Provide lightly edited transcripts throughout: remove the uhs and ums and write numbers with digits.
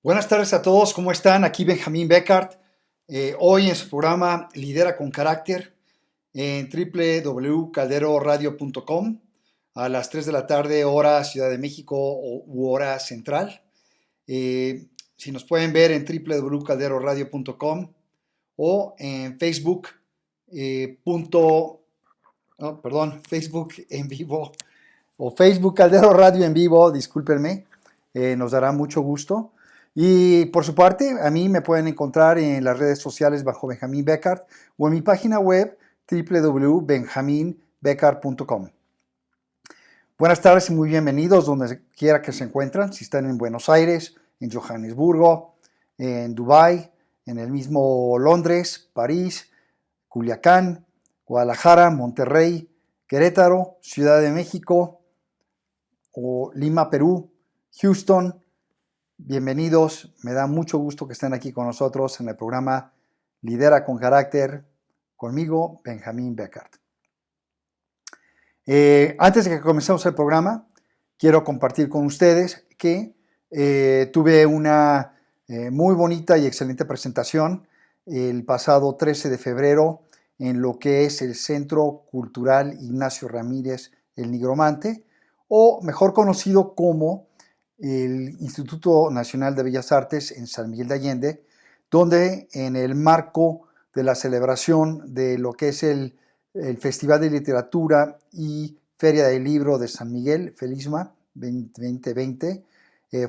Buenas tardes a todos, ¿cómo están? Aquí Benjamín Beckart. Hoy en su programa Lidera con Carácter en www.calderoradio.com a las 3 de la tarde, hora Ciudad de México u hora central. Si nos pueden ver en www.calderoradio.com o en Facebook, Facebook en vivo o Facebook Caldero Radio en vivo, discúlpenme, nos dará mucho gusto. Y por su parte, a mí me pueden encontrar en las redes sociales bajo Benjamín Beckart o en mi página web www.benjaminbeckart.com. Buenas tardes y muy bienvenidos donde quiera que se encuentran, si están en Buenos Aires, en Johannesburgo, en Dubái, en el mismo Londres, París, Culiacán, Guadalajara, Monterrey, Querétaro, Ciudad de México o Lima, Perú, Houston. Bienvenidos, me da mucho gusto que estén aquí con nosotros en el programa Lidera con Carácter, conmigo, Benjamín Beckart. Antes de que comencemos el programa, quiero compartir con ustedes que tuve una muy bonita y excelente presentación el pasado 13 de febrero en lo que es el Centro Cultural Ignacio Ramírez el Nigromante, o mejor conocido como el Instituto Nacional de Bellas Artes en San Miguel de Allende, donde en el marco de la celebración de lo que es el Festival de Literatura y Feria del Libro de San Miguel, Felisma 2020,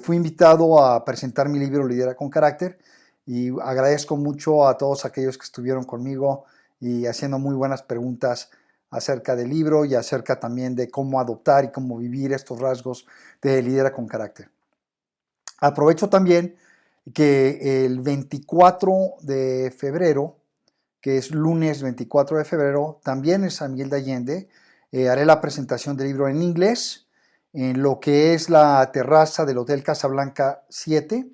fui invitado a presentar mi libro Lidera con Carácter y agradezco mucho a todos aquellos que estuvieron conmigo y haciendo muy buenas preguntas acerca del libro y acerca también de cómo adoptar y cómo vivir estos rasgos de Lidera con Carácter. Aprovecho también que el 24 de febrero, que es lunes 24 de febrero, también en San Miguel de Allende, haré la presentación del libro en inglés, en lo que es la terraza del Hotel Casablanca 7.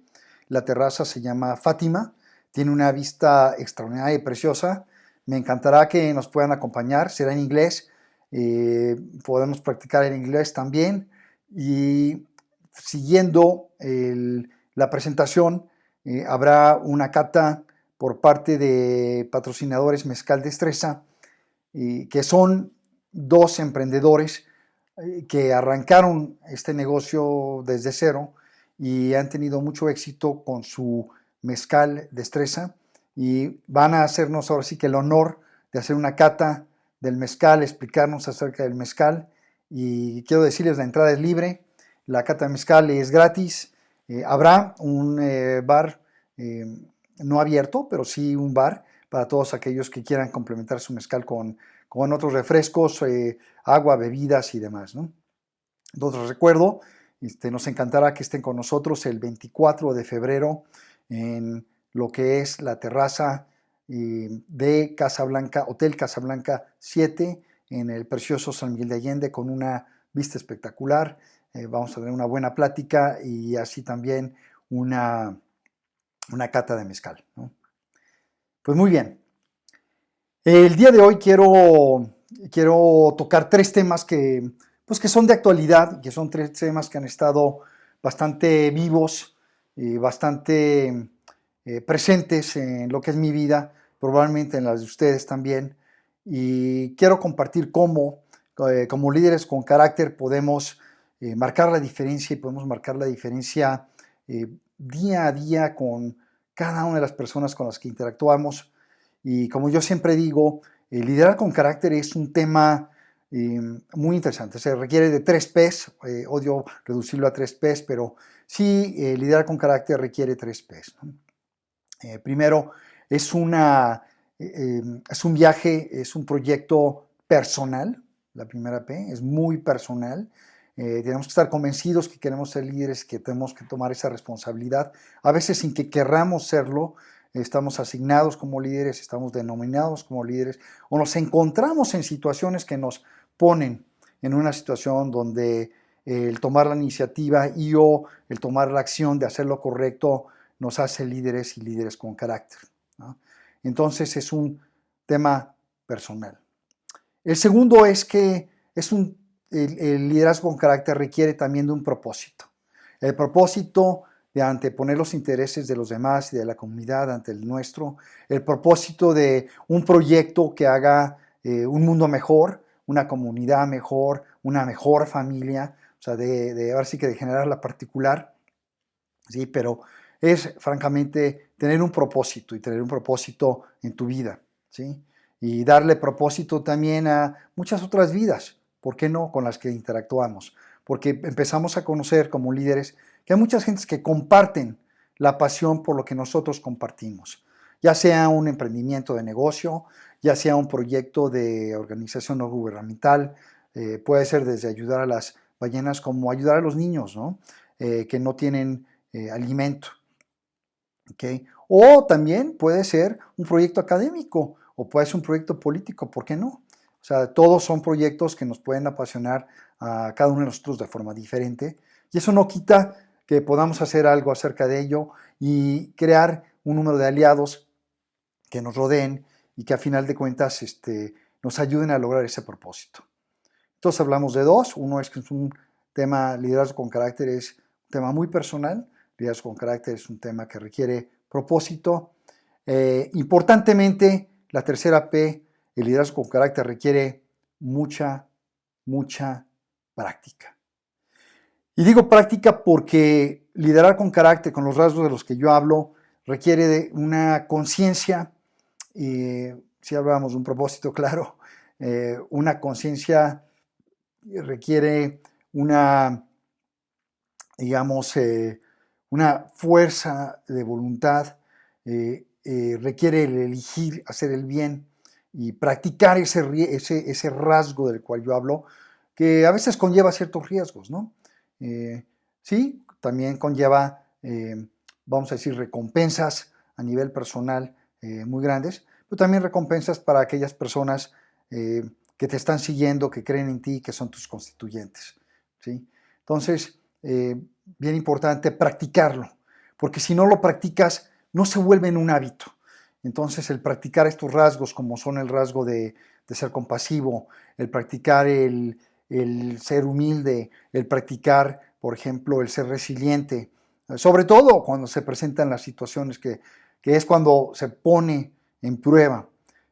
La terraza se llama Fátima, tiene una vista extraordinaria y preciosa. Me encantará que nos puedan acompañar, será en inglés, podemos practicar en inglés también y siguiendo la presentación habrá una cata por parte de patrocinadores Mezcal Destreza, que son dos emprendedores que arrancaron este negocio desde cero y han tenido mucho éxito con su Mezcal Destreza y van a hacernos ahora sí que el honor de hacer una cata del mezcal, explicarnos acerca del mezcal y quiero decirles la entrada es libre, la cata de mezcal es gratis, habrá un bar no abierto, pero sí un bar para todos aquellos que quieran complementar su mezcal con otros refrescos, agua, bebidas y demás, ¿no? Entonces recuerdo, nos encantará que estén con nosotros el 24 de febrero en lo que es la terraza de Casablanca, Hotel Casablanca 7, en el precioso San Miguel de Allende, con una vista espectacular. Vamos a tener una buena plática y así también una cata de mezcal, ¿no? Pues muy bien. El día de hoy quiero tocar tres temas que son de actualidad, que son tres temas que han estado bastante vivos, bastante presentes en lo que es mi vida, probablemente en las de ustedes también. Y quiero compartir cómo, como líderes con carácter, podemos marcar la diferencia y podemos marcar la diferencia día a día con cada una de las personas con las que interactuamos. Y como yo siempre digo, liderar con carácter es un tema muy interesante. Se requiere de 3 P's, odio reducirlo a 3 P's, pero sí, liderar con carácter requiere 3 P's, ¿no? Primero, es un viaje, es un proyecto personal, la primera P, es muy personal. Tenemos que estar convencidos que queremos ser líderes, que tenemos que tomar esa responsabilidad, a veces sin que querramos serlo. Estamos asignados como líderes, estamos denominados como líderes o nos encontramos en situaciones que nos ponen en una situación donde el tomar la iniciativa y o el tomar la acción de hacer lo correcto nos hace líderes y líderes con carácter, ¿no? Entonces es un tema personal. El segundo es que el liderazgo con carácter requiere también de un propósito. El propósito de anteponer los intereses de los demás y de la comunidad ante el nuestro, el propósito de un proyecto que haga un mundo mejor, una comunidad mejor, una mejor familia, o sea, ahora sí que de generar la particular, ¿sí? Pero es francamente tener un propósito y tener un propósito en tu vida, ¿sí? Y darle propósito también a muchas otras vidas, ¿por qué no? Con las que interactuamos, porque empezamos a conocer como líderes que hay muchas gentes que comparten la pasión por lo que nosotros compartimos, ya sea un emprendimiento de negocio, ya sea un proyecto de organización no gubernamental, puede ser desde ayudar a las ballenas como ayudar a los niños, ¿no? Que no tienen alimento. ¿Okay? O también puede ser un proyecto académico o puede ser un proyecto político, ¿por qué no? O sea, todos son proyectos que nos pueden apasionar a cada uno de nosotros de forma diferente y eso no quita que podamos hacer algo acerca de ello y crear un número de aliados que nos rodeen y que a final de cuentas nos ayuden a lograr ese propósito. Entonces hablamos de dos, uno es que es un tema, liderazgo con carácter es un tema muy personal, liderazgo con carácter es un tema que requiere propósito. Importantemente, la tercera P, el liderazgo con carácter requiere mucha práctica. Y digo práctica porque liderar con carácter, con los rasgos de los que yo hablo, requiere de una conciencia, si hablamos de un propósito claro, una conciencia requiere una, digamos, una fuerza de voluntad, requiere el elegir hacer el bien y practicar ese rasgo del cual yo hablo, que a veces conlleva ciertos riesgos, ¿no? Sí, también conlleva, vamos a decir, recompensas a nivel personal muy grandes, pero también recompensas para aquellas personas que te están siguiendo, que creen en ti, que son tus constituyentes, ¿sí? Entonces, bien importante practicarlo, porque si no lo practicas, no se vuelve en un hábito. Entonces, el practicar estos rasgos, como son el rasgo de ser compasivo, el practicar el ser humilde, el practicar, por ejemplo, el ser resiliente, sobre todo cuando se presentan las situaciones que es cuando se pone en prueba.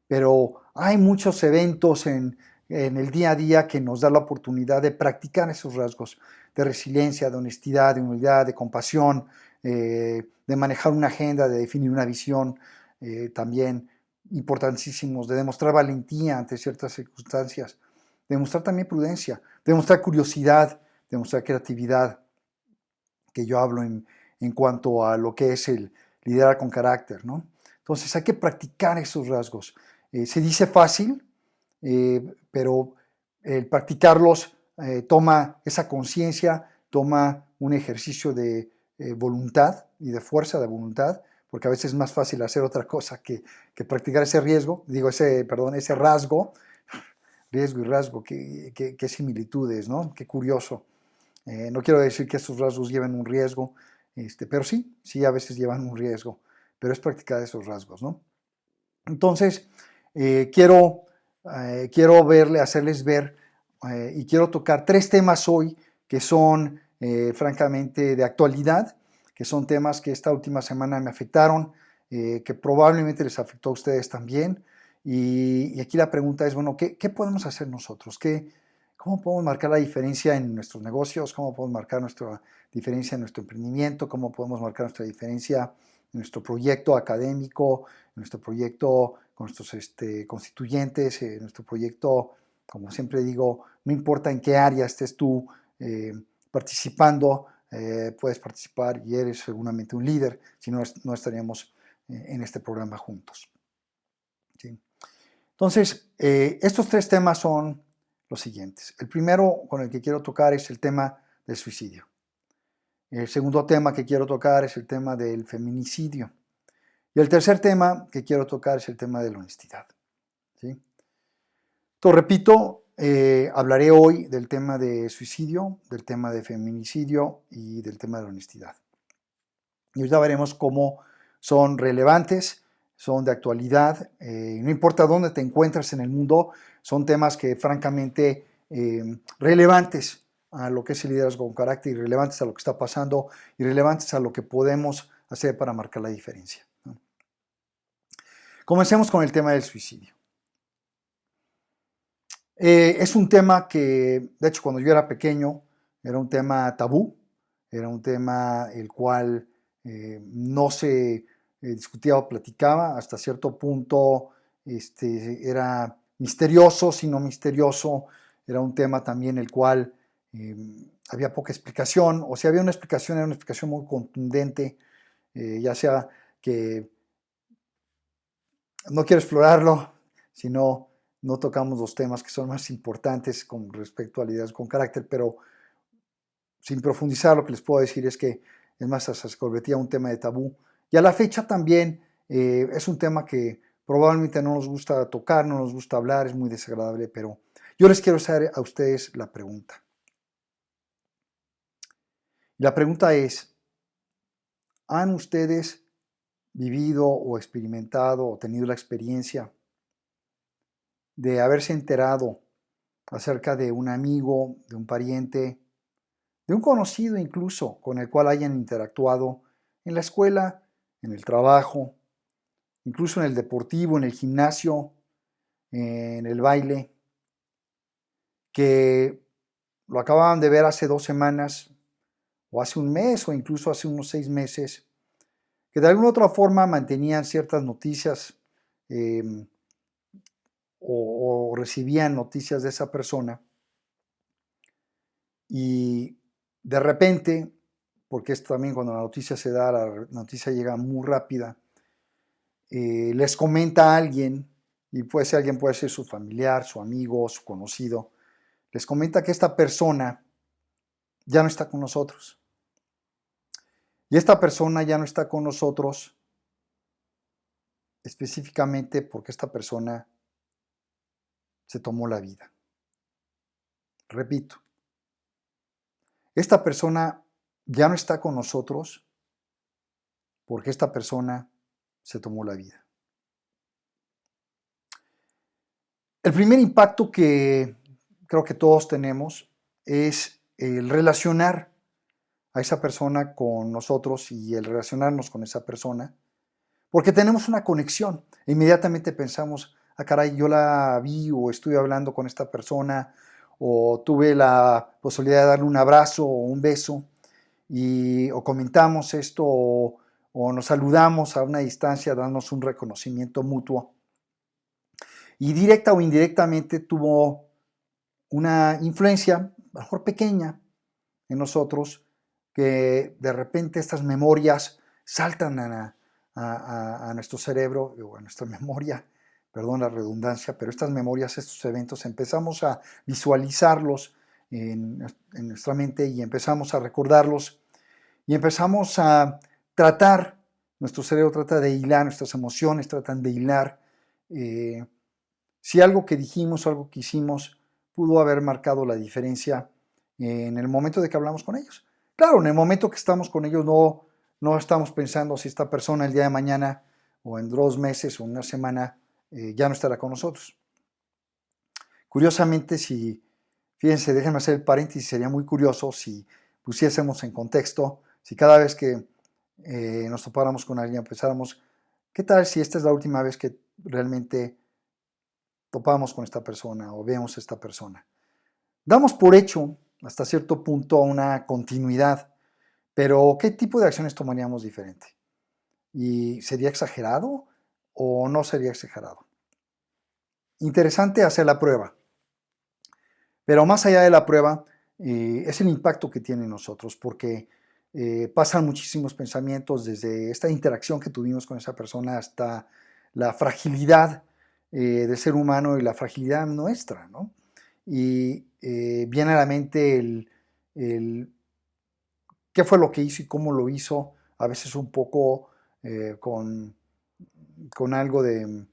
Pero hay muchos eventos en el día a día que nos da la oportunidad de practicar esos rasgos de resiliencia, de honestidad, de humildad, de compasión, de manejar una agenda, de definir una visión, también importantísimos, de demostrar valentía ante ciertas circunstancias, de demostrar también prudencia, de demostrar curiosidad, de demostrar creatividad, que yo hablo en cuanto a lo que es el liderar con carácter, ¿no? Entonces hay que practicar esos rasgos. Se dice fácil, pero el practicarlos toma esa conciencia, toma un ejercicio de voluntad y de fuerza de voluntad, porque a veces es más fácil hacer otra cosa que practicar ese riesgo, ese rasgo, riesgo y rasgo, qué similitudes, ¿no? Qué curioso. No quiero decir que estos rasgos lleven un riesgo, pero sí a veces llevan un riesgo, pero es practicar esos rasgos, ¿no? Entonces, quiero hacerles ver y quiero tocar tres temas hoy que son francamente de actualidad, que son temas que esta última semana me afectaron, que probablemente les afectó a ustedes también. Y aquí la pregunta es, bueno, ¿qué podemos hacer nosotros? ¿Cómo podemos marcar la diferencia en nuestros negocios? ¿Cómo podemos marcar nuestra diferencia en nuestro emprendimiento? ¿Cómo podemos marcar nuestra diferencia en nuestro proyecto académico, en nuestro proyecto con nuestros constituyentes, en nuestro proyecto, como siempre digo, no importa en qué área estés tú participando, puedes participar y eres seguramente un líder, si no, no estaríamos en este programa juntos. ¿Sí? Entonces, estos tres temas son los siguientes. El primero con el que quiero tocar es el tema del suicidio. El segundo tema que quiero tocar es el tema del feminicidio. Y el tercer tema que quiero tocar es el tema de la honestidad. ¿Sí? Entonces, repito, hablaré hoy del tema de suicidio, del tema de feminicidio y del tema de la honestidad. Y ya veremos cómo son relevantes, son de actualidad, no importa dónde te encuentres en el mundo, son temas que francamente relevantes a lo que es el liderazgo con carácter, irrelevantes a lo que está pasando, irrelevantes a lo que podemos hacer para marcar la diferencia, ¿no? Comencemos con el tema del suicidio. Es un tema que, de hecho, cuando yo era pequeño, era un tema tabú, era un tema el cual no se discutía o platicaba, hasta cierto punto era misterioso, si no misterioso, era un tema también el cual había poca explicación, o si había una explicación, era una explicación muy contundente, ya sea que no quiero explorarlo, sino no tocamos los temas que son más importantes con respecto a liderazgo con carácter, pero sin profundizar, lo que les puedo decir es que, es más, hasta se convertía en un tema de tabú. Y a la fecha también es un tema que probablemente no nos gusta tocar, no nos gusta hablar, es muy desagradable, pero yo les quiero hacer a ustedes la pregunta. La pregunta es, ¿han ustedes vivido o experimentado o tenido la experiencia de haberse enterado acerca de un amigo, de un pariente, de un conocido incluso con el cual hayan interactuado en la escuela, en el trabajo, incluso en el deportivo, en el gimnasio, en el baile, que lo acababan de ver hace 2 semanas o hace un mes o incluso hace unos 6 meses, que de alguna u otra forma mantenían ciertas noticias eh, o recibían noticias de esa persona y de repente, porque esto también cuando la noticia se da, la noticia llega muy rápida, les comenta a alguien, y puede ser alguien, puede ser su familiar, su amigo, su conocido, les comenta que esta persona ya no está con nosotros. Y esta persona ya no está con nosotros específicamente porque esta persona se tomó la vida. Repito, esta persona ya no está con nosotros porque esta persona se tomó la vida. El primer impacto que creo que todos tenemos es el relacionar a esa persona con nosotros y el relacionarnos con esa persona, porque tenemos una conexión. Inmediatamente pensamos, ah, caray, yo la vi o estuve hablando con esta persona o tuve la posibilidad de darle un abrazo o un beso o comentamos esto o nos saludamos a una distancia, dándonos un reconocimiento mutuo. Y directa o indirectamente tuvo una influencia, a lo mejor pequeña, en nosotros, que de repente estas memorias saltan a nuestro cerebro o a nuestra memoria, perdón la redundancia, pero estas memorias, estos eventos, empezamos a visualizarlos en nuestra mente y empezamos a recordarlos y empezamos a tratar, nuestro cerebro trata de hilar, nuestras emociones tratan de hilar si algo que dijimos o algo que hicimos pudo haber marcado la diferencia en el momento de que hablamos con ellos. Claro, en el momento que estamos con ellos no estamos pensando si esta persona el día de mañana o en 2 meses o una semana ya no estará con nosotros. Curiosamente, fíjense, déjenme hacer el paréntesis, sería muy curioso si pusiésemos en contexto, si cada vez que nos topáramos con alguien pensáramos, ¿qué tal si esta es la última vez que realmente topamos con esta persona o vemos a esta persona? Damos por hecho hasta cierto punto una continuidad, pero ¿qué tipo de acciones tomaríamos diferente? ¿Y sería exagerado o no sería exagerado? Interesante hacer la prueba, pero más allá de la prueba es el impacto que tiene en nosotros, porque pasan muchísimos pensamientos desde esta interacción que tuvimos con esa persona hasta la fragilidad del ser humano y la fragilidad nuestra, ¿no? Y viene a la mente el qué fue lo que hizo y cómo lo hizo, a veces un poco con algo de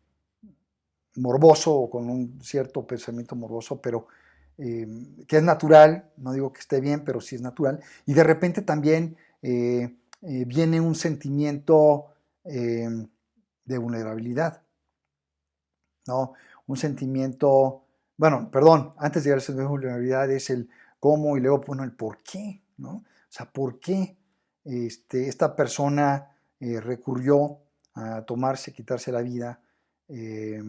morboso o con un cierto pensamiento morboso, pero que es natural, no digo que esté bien, pero sí es natural, y de repente también viene un sentimiento de vulnerabilidad, ¿no? Un sentimiento, bueno, perdón, antes de llegar a esa vulnerabilidad es el cómo y luego, bueno, el por qué, ¿no? O sea, ¿por qué esta persona recurrió a tomarse, quitarse la vida? Eh,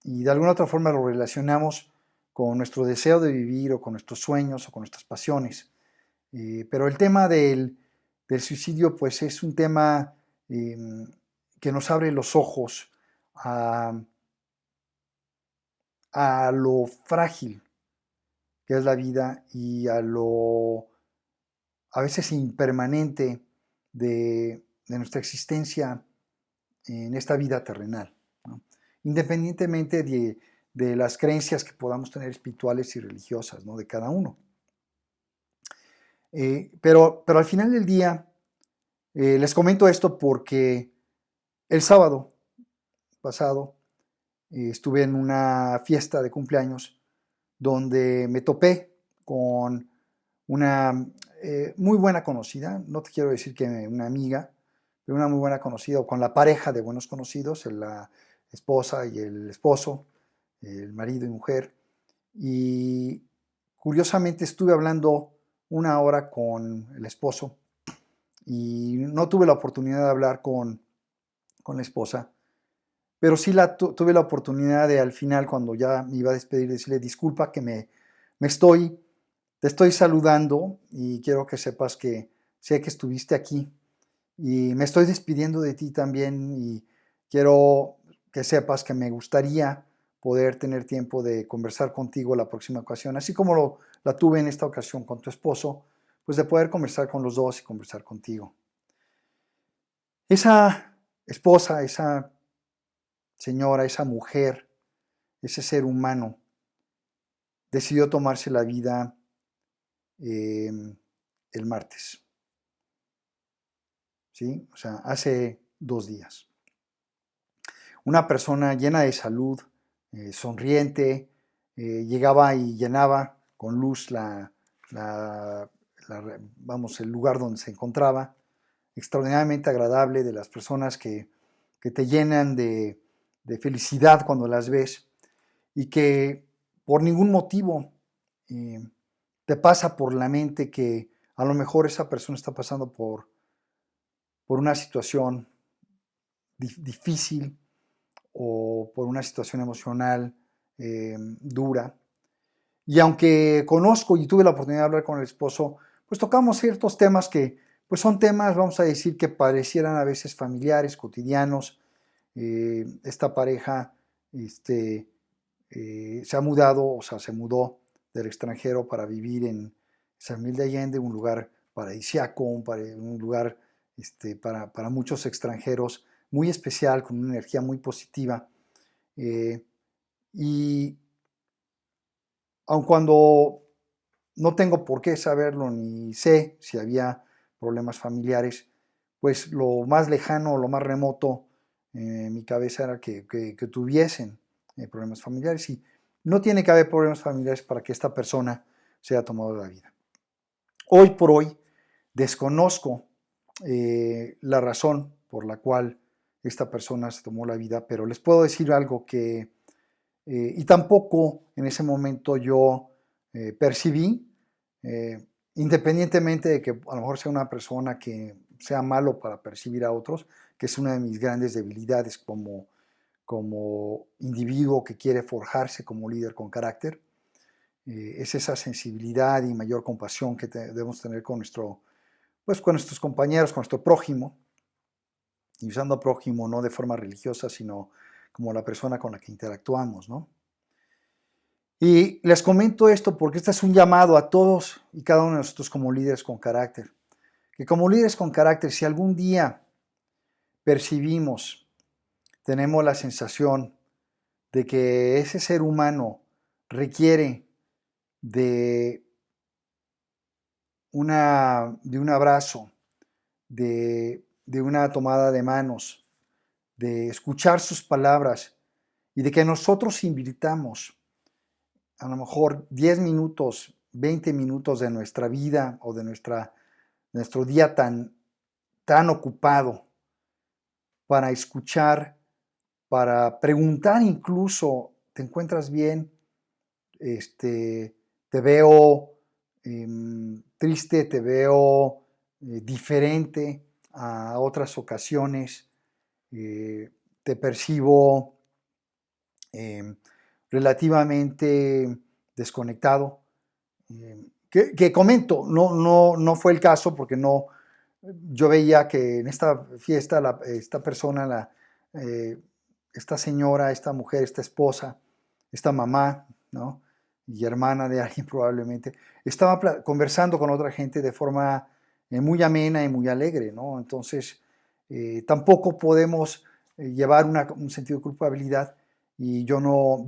y de alguna otra forma lo relacionamos con nuestro deseo de vivir o con nuestros sueños o con nuestras pasiones. Pero el tema del suicidio pues es un tema eh, que nos abre los ojos a lo frágil que es la vida y a lo a veces impermanente de nuestra existencia en esta vida terrenal, ¿no? Independientemente de las creencias que podamos tener espirituales y religiosas, ¿no? De cada uno. Pero al final del día, les comento esto porque el sábado pasado estuve en una fiesta de cumpleaños donde me topé con una muy buena conocida, no te quiero decir que una amiga, pero una muy buena conocida, o con la pareja de buenos conocidos, la esposa y el esposo, el marido y mujer. Y curiosamente estuve hablando una hora con el esposo y no tuve la oportunidad de hablar con la esposa, pero sí tuve la oportunidad de al final, cuando ya me iba a despedir, decirle, disculpa que te estoy saludando y quiero que sepas que sé que estuviste aquí y me estoy despidiendo de ti también y quiero que sepas que me gustaría poder tener tiempo de conversar contigo la próxima ocasión, así como la tuve en esta ocasión con tu esposo, pues de poder conversar con los dos y conversar contigo. Esa esposa, esa señora, esa mujer, ese ser humano, decidió tomarse la vida eh, el martes, ¿sí? O sea, hace 2 días. Una persona llena de salud, sonriente, llegaba y llenaba con luz vamos, el lugar donde se encontraba, extraordinariamente agradable, de las personas que te llenan de felicidad cuando las ves y que por ningún motivo eh, te pasa por la mente que a lo mejor esa persona está pasando por una situación difícil o por una situación emocional dura. Y aunque conozco y tuve la oportunidad de hablar con el esposo, pues tocamos ciertos temas que pues son temas, vamos a decir, que parecieran a veces familiares, cotidianos. Esta pareja se ha mudado, o sea, se mudó del extranjero para vivir en San Miguel de Allende, un lugar paradisíaco, un lugar para muchos extranjeros muy especial, con una energía muy positiva. Y aun cuando no tengo por qué saberlo ni sé si había problemas familiares, pues lo más lejano, lo más remoto en mi cabeza era que tuviesen problemas familiares. Y no tiene que haber problemas familiares para que esta persona se haya tomado la vida. Hoy por hoy desconozco la razón por la cual esta persona se tomó la vida, pero les puedo decir algo y tampoco en ese momento yo percibí, independientemente de que a lo mejor sea una persona que sea malo para percibir a otros, que es una de mis grandes debilidades como individuo que quiere forjarse como líder con carácter, es esa sensibilidad y mayor compasión que debemos tener pues, con nuestros compañeros, con nuestro prójimo, y usando prójimo no de forma religiosa, sino como la persona con la que interactuamos, ¿no? Y les comento esto porque este es un llamado a todos y cada uno de nosotros como líderes con carácter. Que como líderes con carácter, si algún día percibimos, tenemos la sensación de que ese ser humano requiere de, de un abrazo, de una tomada de manos, de escuchar sus palabras y de que nosotros invirtamos a lo mejor 10 minutos, 20 minutos de nuestra vida o de nuestro día tan ocupado para escuchar, para preguntar incluso, ¿te encuentras bien? Te veo triste, te veo diferente a otras ocasiones, te percibo relativamente desconectado. Que comento, no fue el caso porque no, yo veía que en esta fiesta esta persona, esta señora, esta mujer, esta esposa, esta mamá, ¿no? Y hermana de alguien probablemente, estaba conversando con otra gente de forma muy amena y muy alegre, ¿no? Entonces, tampoco podemos llevar un sentido de culpabilidad y yo no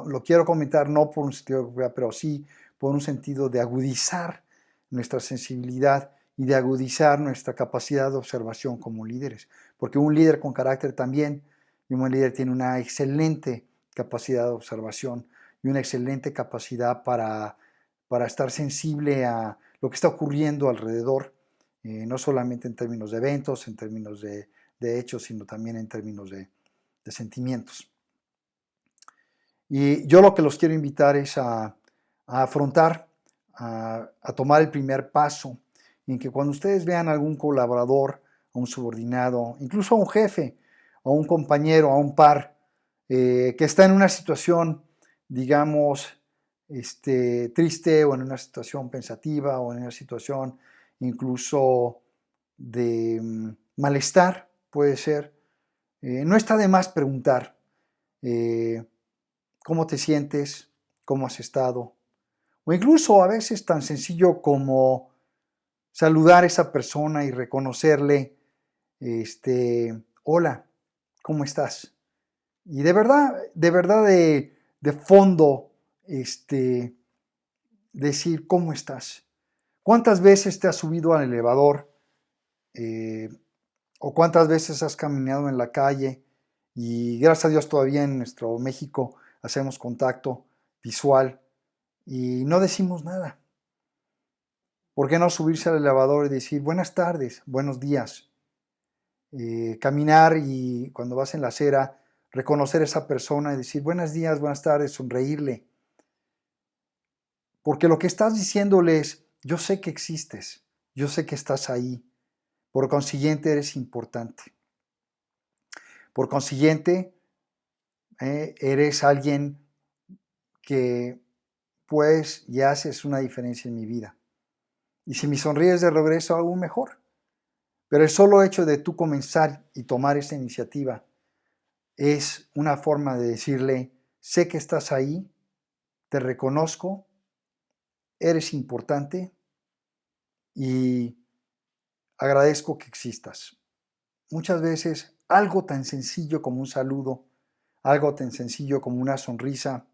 lo quiero comentar no por un sentido de culpabilidad, pero sí por un sentido de agudizar nuestra sensibilidad y de agudizar nuestra capacidad de observación como líderes. Porque un líder con carácter también, y un líder tiene una excelente capacidad de observación y una excelente capacidad para estar sensible a lo que está ocurriendo alrededor, no solamente en términos de eventos, en términos de hechos, sino también en términos de sentimientos. Y yo lo que los quiero invitar es a afrontar, a tomar el primer paso, en que cuando ustedes vean a algún colaborador, a un subordinado, incluso a un jefe, a un compañero, a un par, que está en una situación, digamos, triste o en una situación pensativa o en una situación incluso de malestar, puede ser, no está de más preguntar cómo te sientes, cómo has estado, o incluso a veces tan sencillo como saludar a esa persona y reconocerle, hola, ¿cómo estás? Y de fondo, decir, ¿cómo estás? ¿Cuántas veces te has subido al elevador? ¿O cuántas veces has caminado en la calle? Y gracias a Dios todavía en nuestro México hacemos contacto visual y no decimos nada. ¿Por qué no subirse al elevador y decir buenas tardes, buenos días? Caminar y cuando vas en la acera, reconocer a esa persona y decir buenos días, buenas tardes, sonreírle. Porque lo que estás diciéndole es, yo sé que existes, yo sé que estás ahí, por consiguiente eres importante. Por consiguiente, eres alguien que pues y haces una diferencia en mi vida. Y si me sonríes de regreso, aún mejor. Pero el solo hecho de tú comenzar y tomar esta iniciativa es una forma de decirle, sé que estás ahí, te reconozco, eres importante y agradezco que existas. Muchas veces algo tan sencillo como un saludo, algo tan sencillo como una sonrisa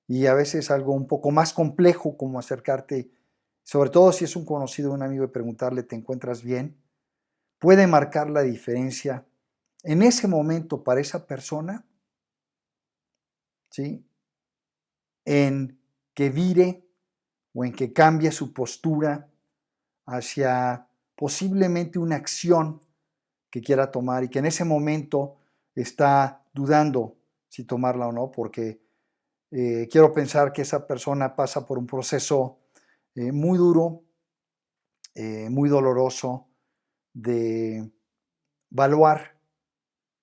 y a veces algo un poco más complejo como acercarte, sobre todo si es un conocido, un amigo, y preguntarle, ¿te encuentras bien? Puede marcar la diferencia en ese momento para esa persona, ¿sí? En que vire o en que cambie su postura hacia posiblemente una acción que quiera tomar y que en ese momento está dudando si tomarla o no, porque quiero pensar que esa persona pasa por un proceso muy duro, muy doloroso, de evaluar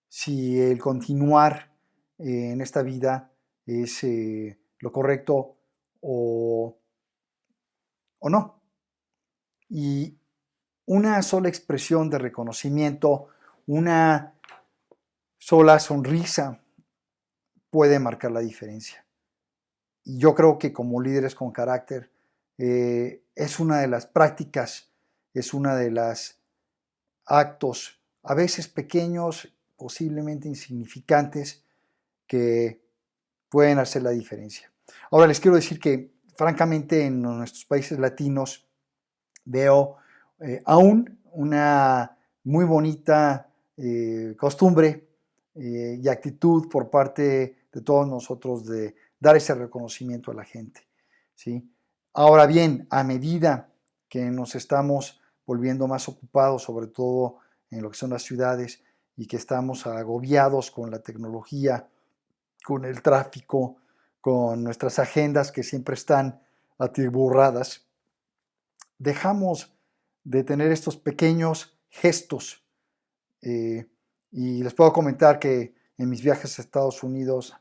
si el continuar en esta vida es lo correcto o no. Y una sola expresión de reconocimiento, una sola sonrisa puede marcar la diferencia. Y yo creo que como líderes con carácter es una de las prácticas, es una de las actos, a veces pequeños, posiblemente insignificantes, que pueden hacer la diferencia. Ahora les quiero decir que francamente en nuestros países latinos veo aún una muy bonita costumbre y actitud por parte de todos nosotros de dar ese reconocimiento a la gente, ¿sí? Ahora bien, a medida que nos estamos volviendo más ocupados, sobre todo en lo que son las ciudades, y que estamos agobiados con la tecnología, con el tráfico, con nuestras agendas que siempre están atiborradas, dejamos de tener estos pequeños gestos. Y les puedo comentar que en mis viajes a Estados Unidos,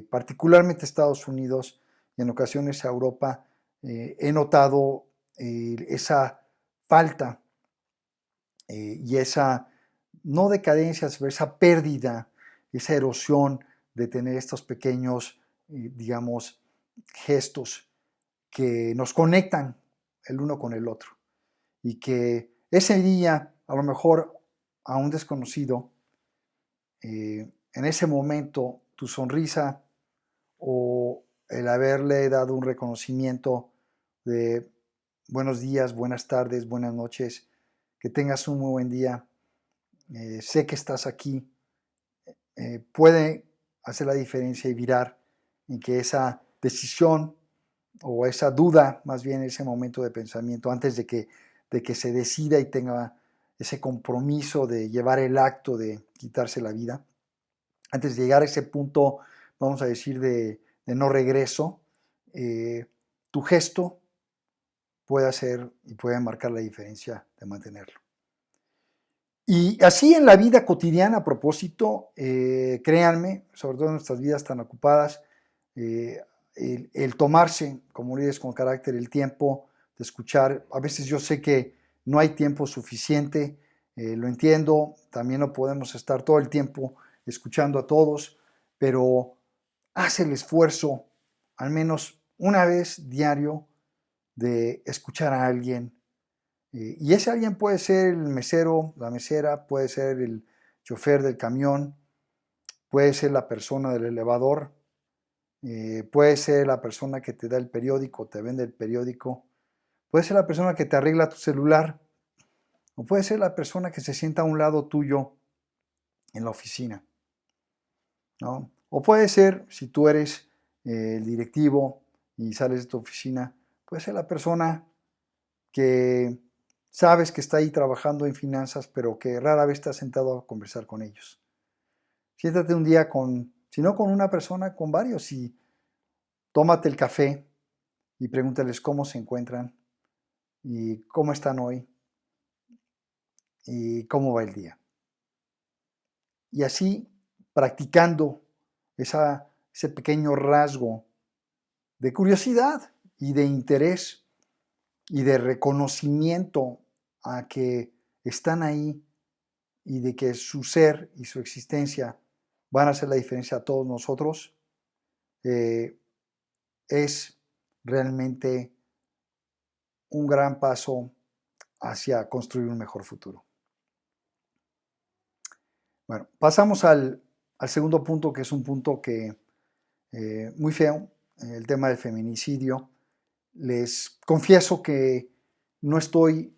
particularmente a Estados Unidos y en ocasiones a Europa, he notado esa falta y esa, no decadencia, sino esa pérdida, esa erosión de tener estos pequeños, digamos, gestos que nos conectan el uno con el otro. Y que ese día, a lo mejor a un desconocido, en ese momento, tu sonrisa o el haberle dado un reconocimiento de buenos días, buenas tardes, buenas noches, que tengas un muy buen día, sé que estás aquí, puede hacer la diferencia y virar en que esa decisión o esa duda, más bien ese momento de pensamiento, antes de que se decida y tenga ese compromiso de llevar el acto de quitarse la vida, antes de llegar a ese punto, vamos a decir, de no regreso, tu gesto puede hacer y puede marcar la diferencia de mantenerlo. Y así en la vida cotidiana, a propósito, créanme, sobre todo en nuestras vidas tan ocupadas, el tomarse como líderes con carácter el tiempo de escuchar, a veces yo sé que no hay tiempo suficiente, lo entiendo, también no podemos estar todo el tiempo escuchando a todos, pero haz el esfuerzo, al menos una vez diario, de escuchar a alguien. Y ese alguien puede ser el mesero, la mesera, puede ser el chofer del camión, puede ser la persona del elevador, puede ser la persona que te da el periódico, te vende el periódico, puede ser la persona que te arregla tu celular, o puede ser la persona que se sienta a un lado tuyo en la oficina, ¿no? O puede ser, si tú eres el directivo y sales de tu oficina, puede ser la persona que sabes que está ahí trabajando en finanzas, pero que rara vez estás sentado a conversar con ellos. Siéntate un día con, si no con una persona, con varios y tómate el café y pregúntales cómo se encuentran y cómo están hoy y cómo va el día. Y así, practicando ese pequeño rasgo de curiosidad y de interés y de reconocimiento a que están ahí y de que su ser y su existencia van a hacer la diferencia a todos nosotros, es realmente un gran paso hacia construir un mejor futuro. Bueno, pasamos al segundo punto, que es un punto que muy feo, el tema del feminicidio. Les confieso que no estoy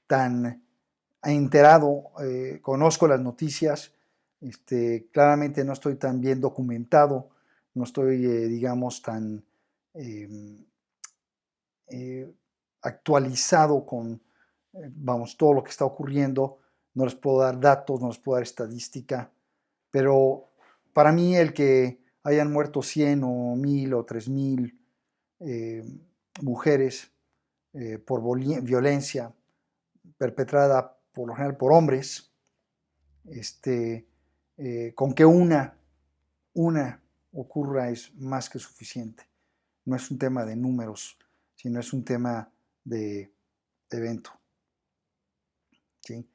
tan enterado, conozco las noticias, claramente no estoy tan bien documentado, no estoy, digamos, tan eh, actualizado con, vamos, todo lo que está ocurriendo. No les puedo dar datos, no les puedo dar estadística, pero para mí el que hayan muerto 100 o 1000 o 3000 mujeres por violencia perpetrada por lo general por hombres, con que una ocurra es más que suficiente. No es un tema de números, sino es un tema de evento. ¿Sí?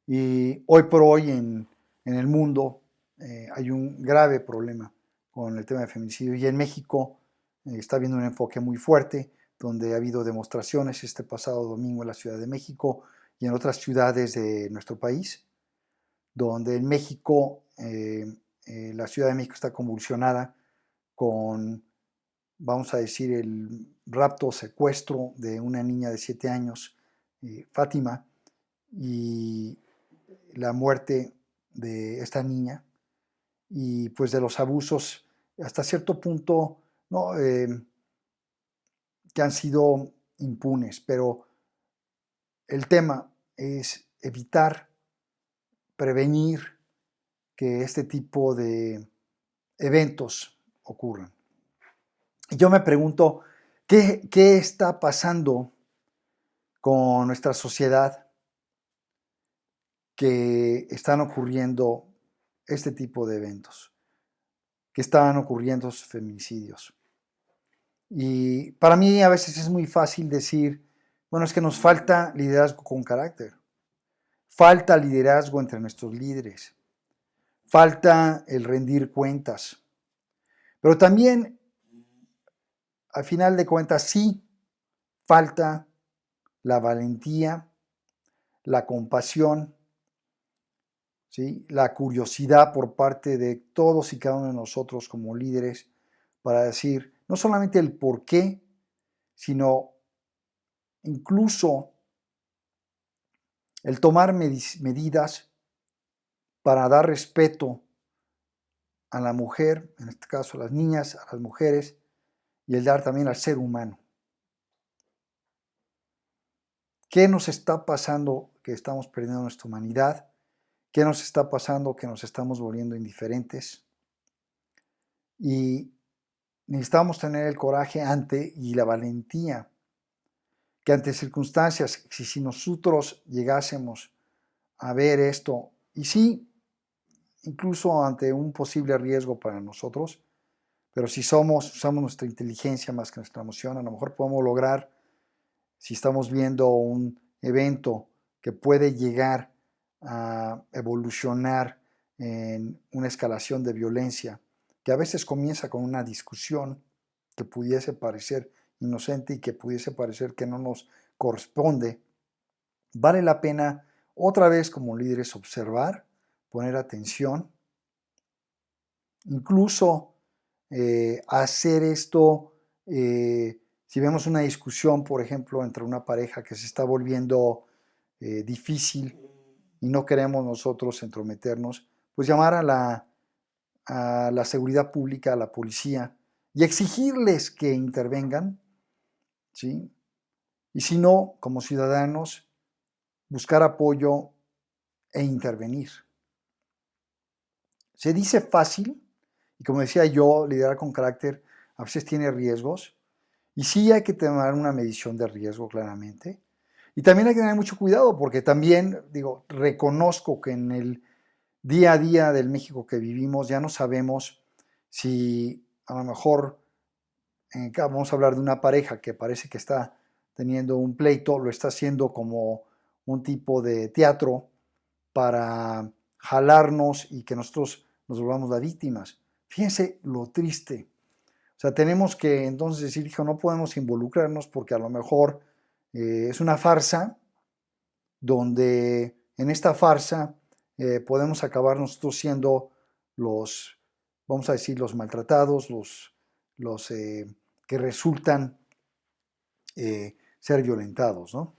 Y hoy por hoy en el mundo hay un grave problema con el tema de feminicidio y en México está habiendo un enfoque muy fuerte donde ha habido demostraciones este pasado domingo en la Ciudad de México y en otras ciudades de nuestro país, donde en México, la Ciudad de México está convulsionada con, vamos a decir, el rapto o secuestro de una niña de 7 años, Fátima, y la muerte de esta niña y pues de los abusos hasta cierto punto, ¿no? Que han sido impunes, pero el tema es evitar, prevenir que este tipo de eventos ocurran. Y yo me pregunto, ¿Qué está pasando con nuestra sociedad que están ocurriendo este tipo de eventos, que están ocurriendo feminicidios? Y para mí a veces es muy fácil decir, bueno, es que nos falta liderazgo con carácter, falta liderazgo entre nuestros líderes, falta el rendir cuentas, pero también, al final de cuentas, sí falta la valentía, la compasión, ¿sí? La curiosidad por parte de todos y cada uno de nosotros como líderes para decir no solamente el por qué, sino incluso el tomar medidas para dar respeto a la mujer, en este caso a las niñas, a las mujeres, y el dar también al ser humano. ¿Qué nos está pasando que estamos perdiendo nuestra humanidad? ¿Qué nos está pasando que nos estamos volviendo indiferentes? Y necesitamos tener el coraje y la valentía que ante circunstancias, si nosotros llegásemos a ver esto, y sí, incluso ante un posible riesgo para nosotros, pero si usamos nuestra inteligencia más que nuestra emoción, a lo mejor podemos lograr, si estamos viendo un evento que puede llegar a evolucionar en una escalación de violencia, que a veces comienza con una discusión que pudiese parecer inocente y que pudiese parecer que no nos corresponde, vale la pena otra vez como líderes observar, poner atención, incluso hacer esto, si vemos una discusión, por ejemplo, entre una pareja que se está volviendo difícil y no queremos nosotros entrometernos, pues llamar a la seguridad pública, a la policía, y exigirles que intervengan, ¿sí? Y si no, como ciudadanos, buscar apoyo e intervenir. Se dice fácil, y como decía yo, liderar con carácter a veces tiene riesgos, y sí hay que tomar una medición de riesgo claramente. Y también hay que tener mucho cuidado, porque también, digo, reconozco que en el día a día del México que vivimos ya no sabemos si a lo mejor, vamos a hablar de una pareja que parece que está teniendo un pleito, lo está haciendo como un tipo de teatro para jalarnos y que nosotros nos volvamos las víctimas. Fíjense lo triste. O sea, tenemos que entonces decir, hijo, no podemos involucrarnos porque a lo mejor es una farsa donde en esta farsa podemos acabar nosotros siendo los, vamos a decir, los maltratados, los que resultan ser violentados, ¿no?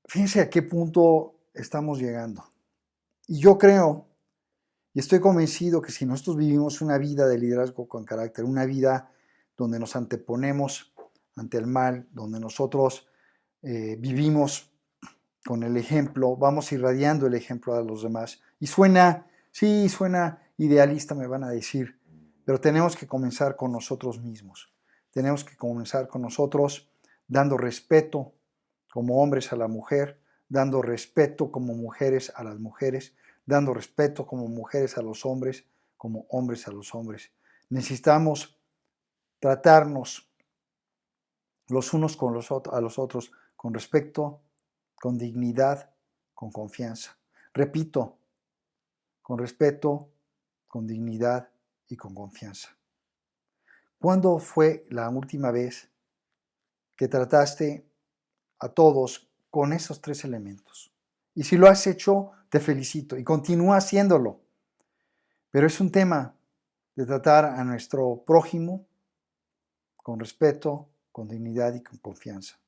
Fíjense a qué punto estamos llegando. Y yo creo y estoy convencido que si nosotros vivimos una vida de liderazgo con carácter, una vida donde nos anteponemos ante el mal, donde nosotros vivimos con el ejemplo, vamos irradiando el ejemplo a los demás. Y suena, sí, suena idealista, me van a decir, pero tenemos que comenzar con nosotros mismos. Tenemos que comenzar con nosotros dando respeto como hombres a la mujer, dando respeto como mujeres a las mujeres, dando respeto como mujeres a los hombres, como hombres a los hombres. Necesitamos tratarnos los unos con a los otros con respeto, con dignidad, con confianza. Repito, con respeto, con dignidad y con confianza. ¿Cuándo fue la última vez que trataste a todos con esos tres elementos? Y si lo has hecho, te felicito y continúa haciéndolo. Pero es un tema de tratar a nuestro prójimo con respeto, con dignidad y con confianza.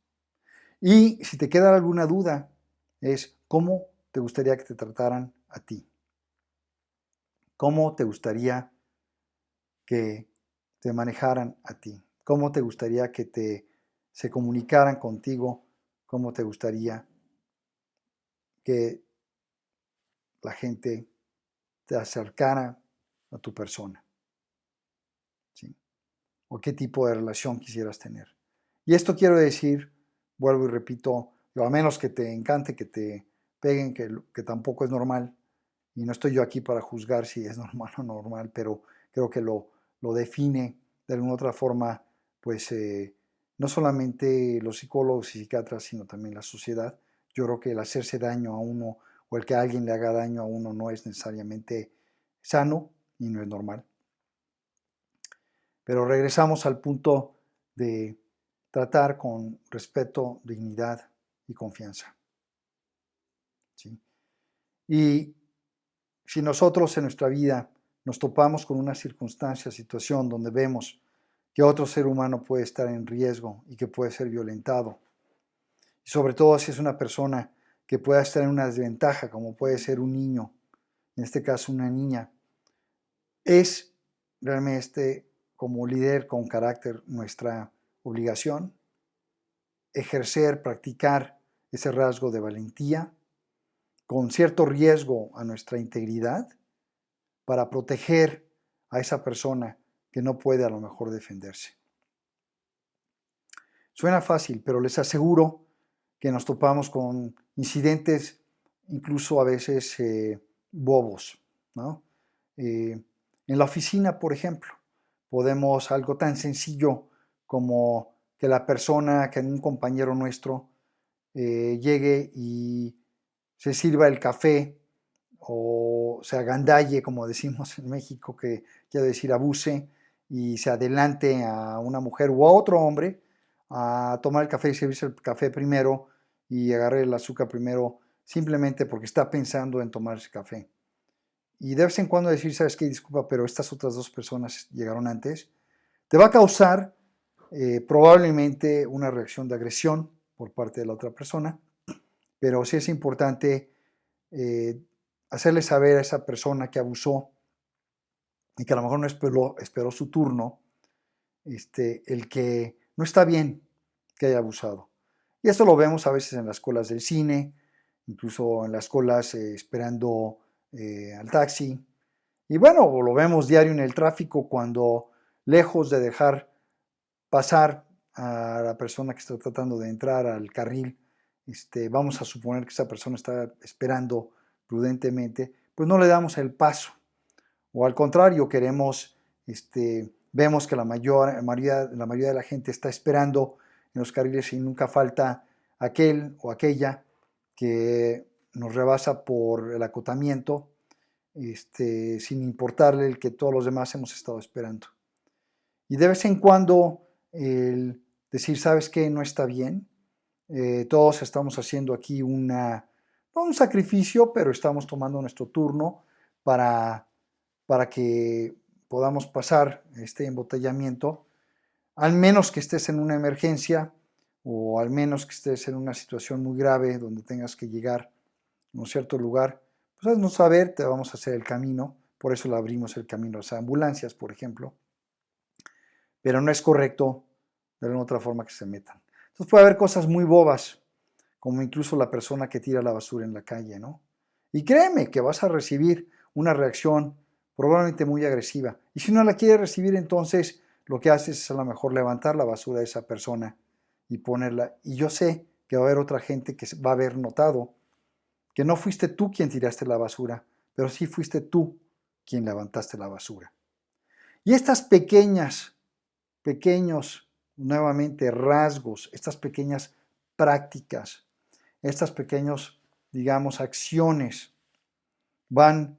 Y si te queda alguna duda, es cómo te gustaría que te trataran a ti. ¿Cómo te gustaría que te manejaran a ti? ¿Cómo te gustaría que se comunicaran contigo? ¿Cómo te gustaría que la gente te acercara a tu persona? ¿Sí? o qué tipo de relación quisieras tener. Y esto quiero decir, vuelvo y repito, a menos que te encante que te peguen, que tampoco es normal, y no estoy yo aquí para juzgar si es normal o no normal, pero creo que lo define de alguna otra forma, pues no solamente los psicólogos y psiquiatras, sino también la sociedad. Yo creo que el hacerse daño a uno o el que alguien le haga daño a uno no es necesariamente sano y no es normal. Pero regresamos al punto de tratar con respeto, dignidad y confianza. ¿Sí? Y si nosotros en nuestra vida nos topamos con una circunstancia, situación donde vemos que otro ser humano puede estar en riesgo y que puede ser violentado, y sobre todo si es una persona que pueda estar en una desventaja, como puede ser un niño, en este caso una niña, es realmente como líder con carácter nuestra obligación ejercer, practicar ese rasgo de valentía con cierto riesgo a nuestra integridad para proteger a esa persona que no puede a lo mejor defenderse. Suena fácil, pero les aseguro que nos topamos con incidentes incluso a veces bobos, ¿no? En la oficina, por ejemplo, podemos algo tan sencillo como que la persona, que un compañero nuestro llegue y se sirva el café o se agandalle, como decimos en México, que quiere decir abuse, y se adelante a una mujer u a otro hombre a tomar el café y servirse el café primero y agarrar el azúcar primero, simplemente porque está pensando en tomar ese café. Y de vez en cuando decir, ¿sabes qué? Disculpa, pero estas otras dos personas llegaron antes. Te va a causar probablemente una reacción de agresión por parte de la otra persona, pero sí es importante hacerle saber a esa persona que abusó y que a lo mejor no esperó su turno, el que no está bien que haya abusado. Y esto lo vemos a veces en las colas del cine, incluso en las colas esperando al taxi. Y bueno, lo vemos diario en el tráfico cuando, lejos de dejar pasar a la persona que está tratando de entrar al carril, vamos a suponer que esa persona está esperando prudentemente, pues no le damos el paso. O al contrario, vemos que la mayoría de la gente está esperando en los carriles y nunca falta aquel o aquella que nos rebasa por el acotamiento, sin importarle el que todos los demás hemos estado esperando. Y de vez en cuando el decir, ¿sabes qué? No está bien. Todos estamos haciendo aquí no un sacrificio, pero estamos tomando nuestro turno para que podamos pasar este embotellamiento, al menos que estés en una emergencia o al menos que estés en una situación muy grave donde tengas que llegar a un cierto lugar, pues haznos saber, te vamos a hacer el camino, por eso le abrimos el camino a las ambulancias, por ejemplo, pero no es correcto de alguna otra forma que se metan. Entonces puede haber cosas muy bobas, como incluso la persona que tira la basura en la calle, ¿no? Y créeme que vas a recibir una reacción probablemente muy agresiva. Y si no la quieres recibir, entonces lo que haces es a lo mejor levantar la basura de esa persona y ponerla. Y yo sé que va a haber otra gente que va a haber notado que no fuiste tú quien tiraste la basura, pero sí fuiste tú quien levantaste la basura. Y estas pequeños, nuevamente, rasgos, estas pequeñas prácticas, estas pequeños, digamos, acciones van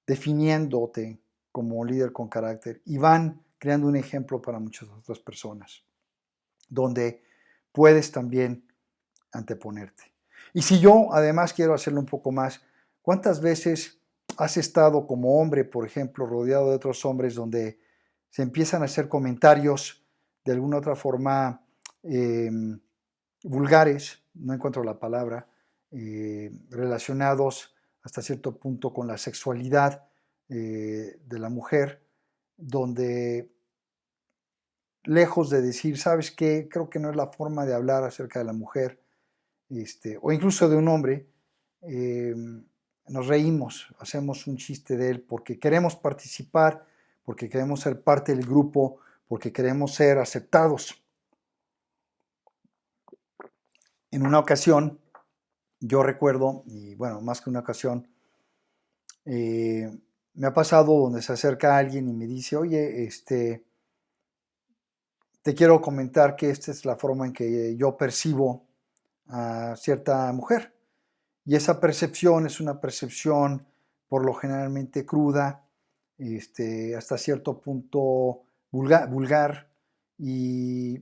definiéndote como líder con carácter y van creando un ejemplo para muchas otras personas, donde puedes también anteponerte. Y si yo además quiero hacerlo un poco más, ¿cuántas veces has estado como hombre, por ejemplo, rodeado de otros hombres donde se empiezan a hacer comentarios de alguna otra forma vulgares, no encuentro la palabra, relacionados hasta cierto punto con la sexualidad de la mujer, donde lejos de decir, ¿sabes qué? Creo que no es la forma de hablar acerca de la mujer, o incluso de un hombre, nos reímos, hacemos un chiste de él porque queremos participar, porque queremos ser parte del grupo, porque queremos ser aceptados. En una ocasión, yo recuerdo, y bueno, más que una ocasión, me ha pasado donde se acerca alguien y me dice, oye, te quiero comentar que esta es la forma en que yo percibo a cierta mujer. Y esa percepción es una percepción por lo generalmente cruda, hasta cierto punto vulgar y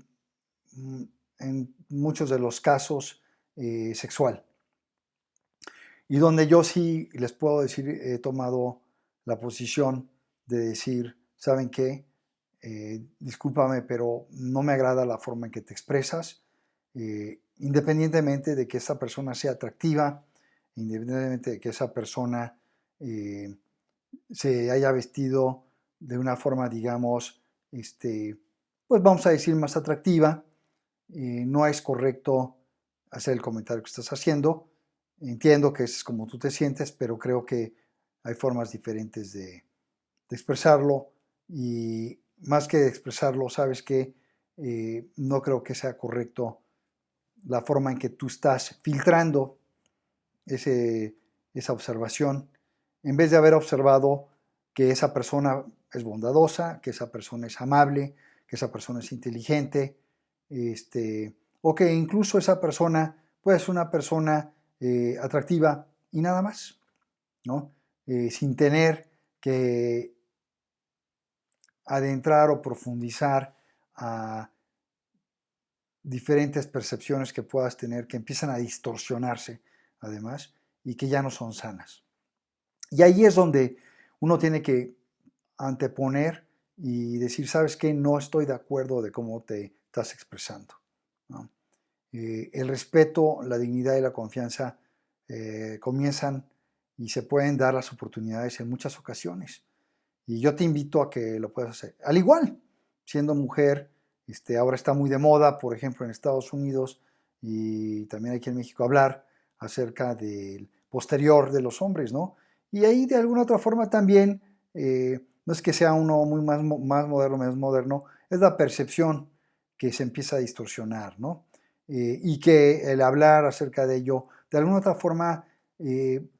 en muchos de los casos sexual. Y donde yo sí les puedo decir, he tomado la posición de decir, ¿saben qué? Discúlpame, pero no me agrada la forma en que te expresas, independientemente de que esa persona sea atractiva, independientemente de que esa persona se haya vestido de una forma, digamos, pues vamos a decir más atractiva, no es correcto hacer el comentario que estás haciendo. Entiendo que es como tú te sientes, pero creo que hay formas diferentes de expresarlo y más que de expresarlo, sabes que no creo que sea correcto la forma en que tú estás filtrando esa observación, en vez de haber observado que esa persona es bondadosa, que esa persona es amable, que esa persona es inteligente, o que incluso esa persona puede ser una persona atractiva y nada más, ¿no? Sin tener que adentrar o profundizar a diferentes percepciones que puedas tener que empiezan a distorsionarse además y que ya no son sanas. Y ahí es donde uno tiene que anteponer y decir, ¿sabes qué? No estoy de acuerdo de cómo te estás expresando, ¿no? El respeto, la dignidad y la confianza comienzan y se pueden dar las oportunidades en muchas ocasiones. Y yo te invito a que lo puedas hacer. Al igual, siendo mujer, ahora está muy de moda, por ejemplo, en Estados Unidos y también aquí en México, hablar acerca del posterior de los hombres, ¿no? Y ahí de alguna otra forma también, no es que sea uno muy más moderno, menos moderno, es la percepción que se empieza a distorsionar, ¿no? Y que el hablar acerca de ello, de alguna otra forma,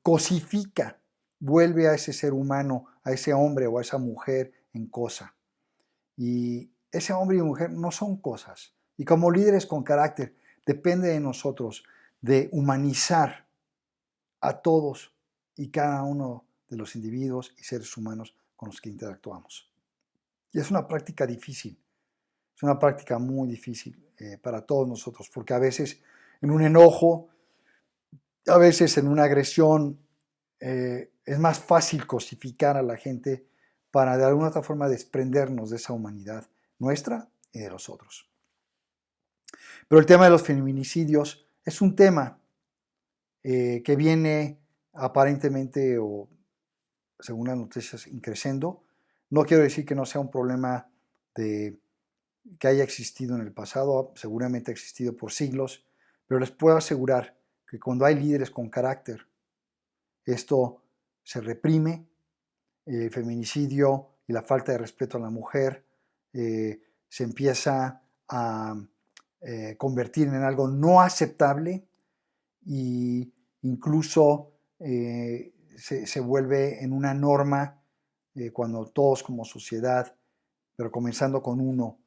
cosifica, vuelve a ese ser humano, a ese hombre o a esa mujer en cosa. Y ese hombre y mujer no son cosas. Y como líderes con carácter, depende de nosotros de humanizar a todos y cada uno de los individuos y seres humanos con los que interactuamos. Y es una práctica difícil, es una práctica muy difícil para todos nosotros, porque a veces en un enojo, a veces en una agresión, es más fácil cosificar a la gente para de alguna otra forma desprendernos de esa humanidad nuestra y de los otros. Pero el tema de los feminicidios es un tema que viene aparentemente o según las noticias increciendo. No quiero decir que no sea un problema que haya existido en el pasado, seguramente ha existido por siglos, pero les puedo asegurar que cuando hay líderes con carácter, esto se reprime, el feminicidio y la falta de respeto a la mujer se empieza a convertir en algo no aceptable e incluso se vuelve en una norma cuando todos como sociedad, pero comenzando con uno,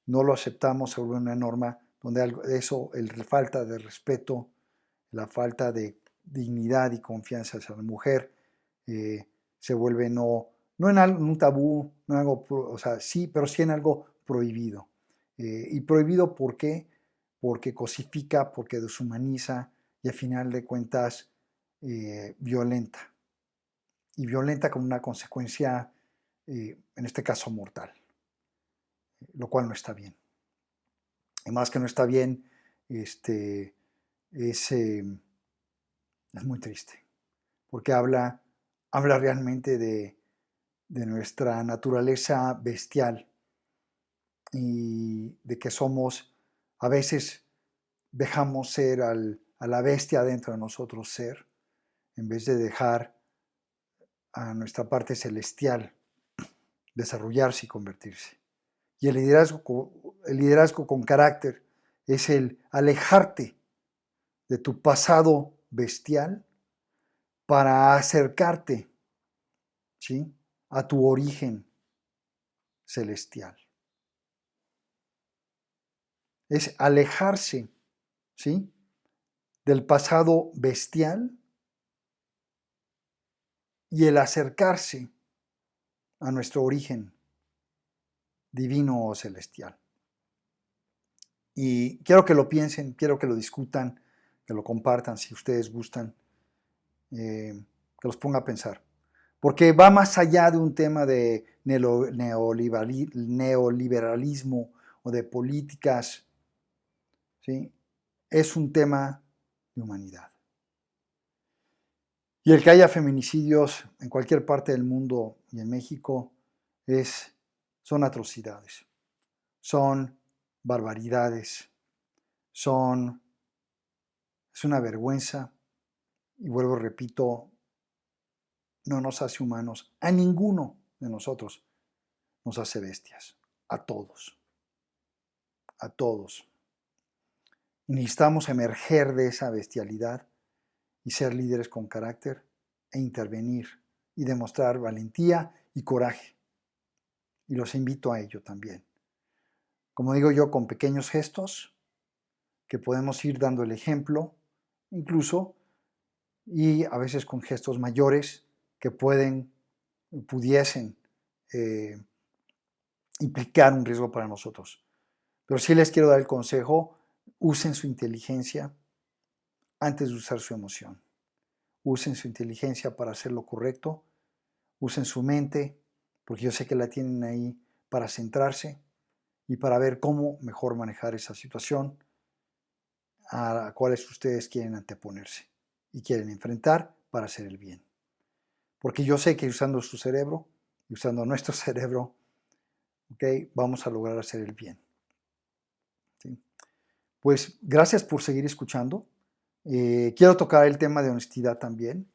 no lo aceptamos, se vuelve una norma donde eso, la falta de respeto, la falta de dignidad y confianza hacia la mujer, se vuelve no en un tabú, no en algo, o sea, sí, pero sí en algo prohibido. ¿Y prohibido por qué? Porque cosifica, porque deshumaniza y al final de cuentas violenta. Y violenta con una consecuencia, en este caso mortal, lo cual no está bien. Y más que no está bien, es muy triste, porque habla realmente de nuestra naturaleza bestial y de que somos, a veces dejamos ser a la bestia dentro de nosotros ser, en vez de dejar a nuestra parte celestial desarrollarse y convertirse. Y el liderazgo con carácter es el alejarte de tu pasado bestial para acercarte, ¿sí?, a tu origen celestial. Es alejarse, ¿sí?, del pasado bestial y el acercarse a nuestro origen divino o celestial. Y quiero que lo piensen, quiero que lo discutan, que lo compartan si ustedes gustan, que los ponga a pensar. Porque va más allá de un tema de neoliberalismo o de políticas, ¿sí? Es un tema de humanidad. Y el que haya feminicidios en cualquier parte del mundo y en México son atrocidades, son barbaridades, es una vergüenza y vuelvo, repito, no nos hace humanos, a ninguno de nosotros nos hace bestias, a todos, a todos. Y necesitamos emerger de esa bestialidad y ser líderes con carácter e intervenir y demostrar valentía y coraje. Y los invito a ello también. Como digo yo, con pequeños gestos que podemos ir dando el ejemplo, incluso, y a veces con gestos mayores que pudiesen implicar un riesgo para nosotros. Pero sí les quiero dar el consejo, usen su inteligencia antes de usar su emoción. Usen su inteligencia para hacer lo correcto, usen su mente, porque yo sé que la tienen ahí para centrarse y para ver cómo mejor manejar esa situación a la cual ustedes quieren anteponerse y quieren enfrentar para hacer el bien. Porque yo sé que usando su cerebro y usando nuestro cerebro, ¿okay?, vamos a lograr hacer el bien. ¿Sí? Pues gracias por seguir escuchando. Quiero tocar el tema de honestidad también.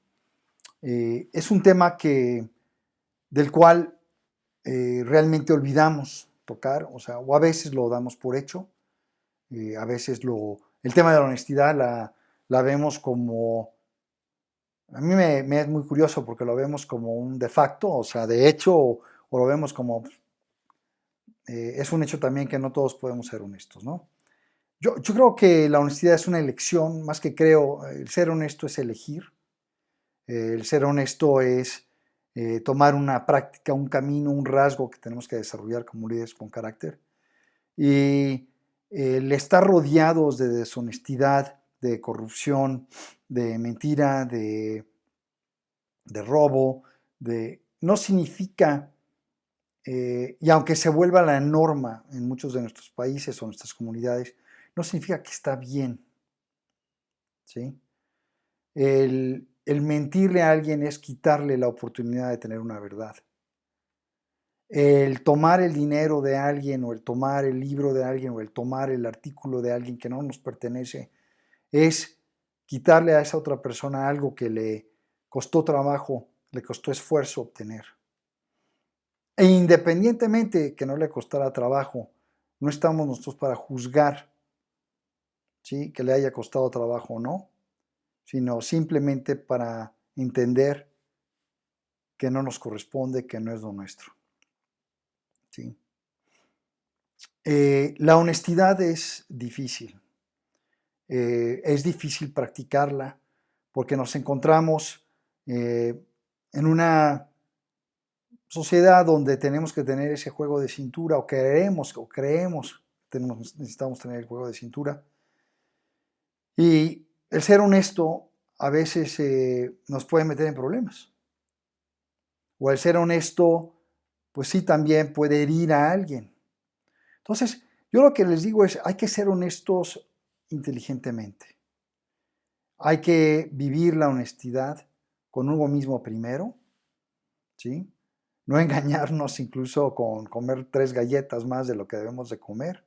Es un tema del cual realmente olvidamos tocar, o a veces lo damos por hecho, a veces el tema de la honestidad la vemos como, a mí me es muy curioso porque lo vemos como un de facto, o sea, de hecho, o lo vemos como, es un hecho también que no todos podemos ser honestos, ¿no? Yo creo que la honestidad es una elección, más que creo, el ser honesto es elegir, el ser honesto es tomar una práctica, un camino, un rasgo que tenemos que desarrollar como líderes con carácter. Y el estar rodeados de deshonestidad, de corrupción, de mentira, de robo, no significa, y aunque se vuelva la norma en muchos de nuestros países o nuestras comunidades, no significa que está bien, ¿sí? El mentirle a alguien es quitarle la oportunidad de tener una verdad. El tomar el dinero de alguien o el tomar el libro de alguien o el tomar el artículo de alguien que no nos pertenece es quitarle a esa otra persona algo que le costó trabajo, le costó esfuerzo obtener. E independientemente que no le costara trabajo, no estamos nosotros para juzgar, ¿sí?, que le haya costado trabajo o no, sino simplemente para entender que no nos corresponde, que no es lo nuestro. ¿Sí? La honestidad es difícil practicarla porque nos encontramos en una sociedad donde tenemos que tener ese juego de cintura o creemos que necesitamos tener el juego de cintura. Y el ser honesto a veces nos puede meter en problemas. O el ser honesto, pues sí, también puede herir a alguien. Entonces, yo lo que les digo es, hay que ser honestos inteligentemente. Hay que vivir la honestidad con uno mismo primero, ¿sí? No engañarnos incluso con comer 3 galletas más de lo que debemos de comer,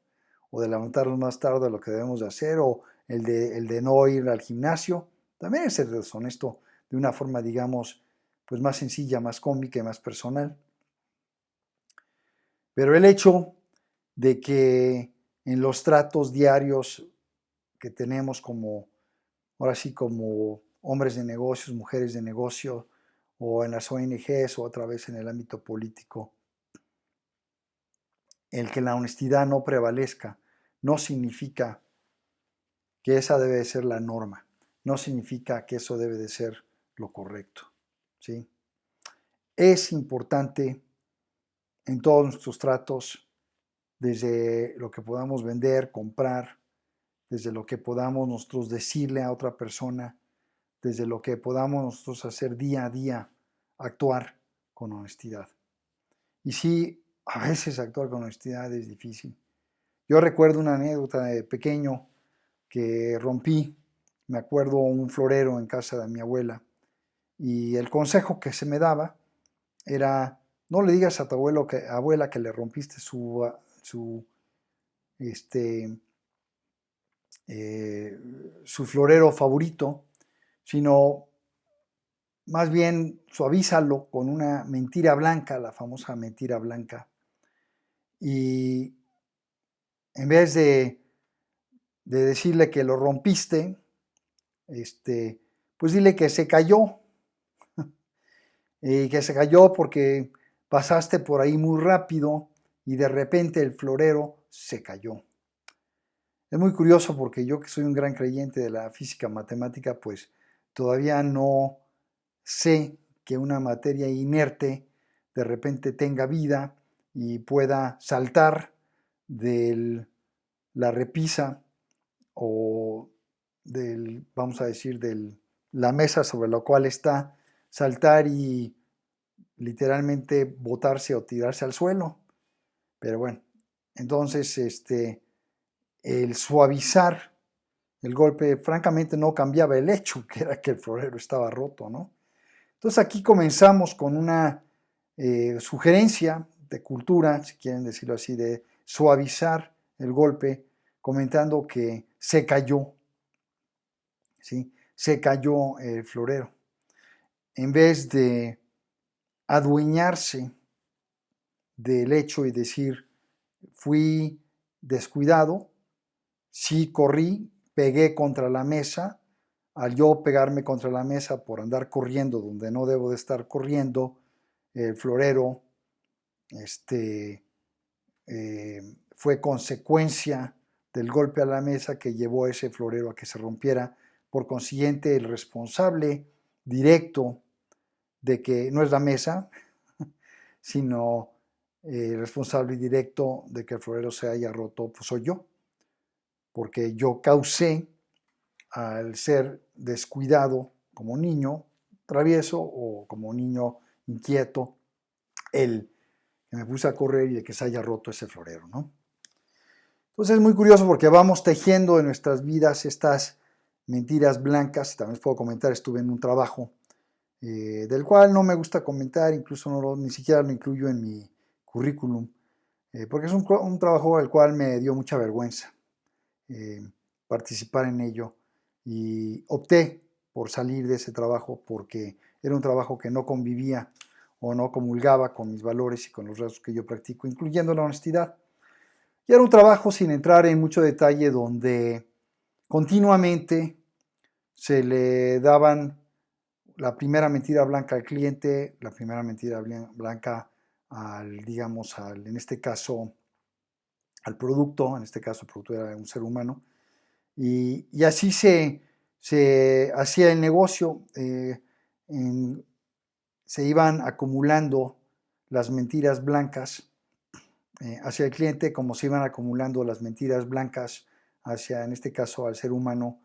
o de levantarnos más tarde de lo que debemos de hacer, o el de no ir al gimnasio. También es ser deshonesto de una forma, digamos, pues más sencilla, más cómica y más personal. Pero el hecho de que en los tratos diarios que tenemos como, ahora sí, como hombres de negocios, mujeres de negocio, o en las ONGs o otra vez en el ámbito político, el que la honestidad no prevalezca no significa que esa debe de ser la norma, no significa que eso debe de ser lo correcto, ¿sí? Es importante en todos nuestros tratos, desde lo que podamos vender, comprar, desde lo que podamos nosotros decirle a otra persona, desde lo que podamos nosotros hacer día a día, actuar con honestidad. Y sí, a veces actuar con honestidad es difícil. Yo recuerdo una anécdota de pequeño que rompí, me acuerdo un florero en casa de mi abuela, y el consejo que se me daba era: no le digas a tu abuela que le rompiste este, su florero favorito, sino más bien suavízalo con una mentira blanca, la famosa mentira blanca. Y en vez de decirle que lo rompiste, pues dile que se cayó. Y que se cayó porque pasaste por ahí muy rápido y de repente el florero se cayó. Es muy curioso porque yo, que soy un gran creyente de la física matemática, pues todavía no sé que una materia inerte de repente tenga vida y pueda saltar de la repisa o vamos a decir, de la mesa sobre la cual está, saltar y literalmente botarse o tirarse al suelo. Pero bueno, entonces el suavizar el golpe francamente no cambiaba el hecho, que era que el florero estaba roto, ¿no? Entonces aquí comenzamos con una sugerencia de cultura, si quieren decirlo así, de suavizar el golpe, comentando que se cayó, ¿sí? Se cayó el florero. En vez de adueñarse del hecho y decir: fui descuidado, sí corrí, pegué contra la mesa. Al yo pegarme contra la mesa por andar corriendo donde no debo de estar corriendo, el florero fue consecuencia del golpe a la mesa que llevó a ese florero a que se rompiera. Por consiguiente, el responsable directo de que no es la mesa, sino el responsable directo de que el florero se haya roto, pues soy yo, porque yo causé, al ser descuidado como niño travieso o como niño inquieto, el que me puse a correr y de que se haya roto ese florero, ¿no? Entonces es muy curioso porque vamos tejiendo en nuestras vidas estas mentiras blancas. También les puedo comentar, estuve en un trabajo del cual no me gusta comentar, incluso ni siquiera lo incluyo en mi currículum, porque es un trabajo al cual me dio mucha vergüenza participar en ello, y opté por salir de ese trabajo porque era un trabajo que no convivía o no comulgaba con mis valores y con los rasgos que yo practico, incluyendo la honestidad. Y era un trabajo, sin entrar en mucho detalle, donde continuamente se le daban la primera mentira blanca al cliente, la primera mentira blanca en este caso, al producto. En este caso el producto era un ser humano, y así se hacía el negocio. Se iban acumulando las mentiras blancas hacia el cliente, como se iban acumulando las mentiras blancas hacia, en este caso, al ser humano